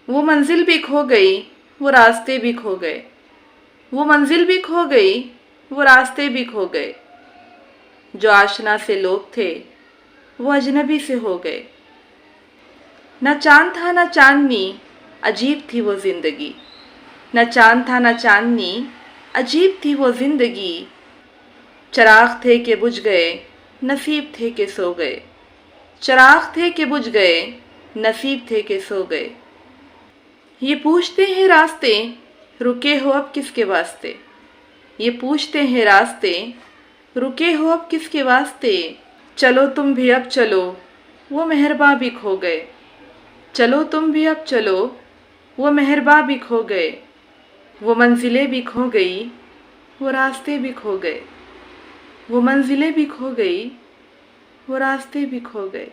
वो मंजिल भी खो गई, वो रास्ते भी खो गए। वो मंजिल भी खो गई, वो रास्ते भी खो गए। जो आशना से लोग थे वो अजनबी से हो गए। न चांद था न चांदनी, अजीब थी वो जिंदगी। न चांद था न चांदनी, अजीब थी वो जिंदगी। चराग थे कि बुझ गए, नसीब थे कि सो गए। चराग थे कि बुझ गए, नसीब थे कि सो गए। ये पूछते हैं रास्ते, रुके हो अब किसके वास्ते। ये पूछते हैं रास्ते, रुके हो अब किसके वास्ते। चलो तुम भी अब चलो, वो मेहरबा भी खो गए। चलो तुम भी अब चलो, वो मेहरबा भी खो गए। वो मंजिलें भी खो गई, वो रास्ते भी खो गए। वो मंजिलें भी खो गई, वो रास्ते भी खो गए।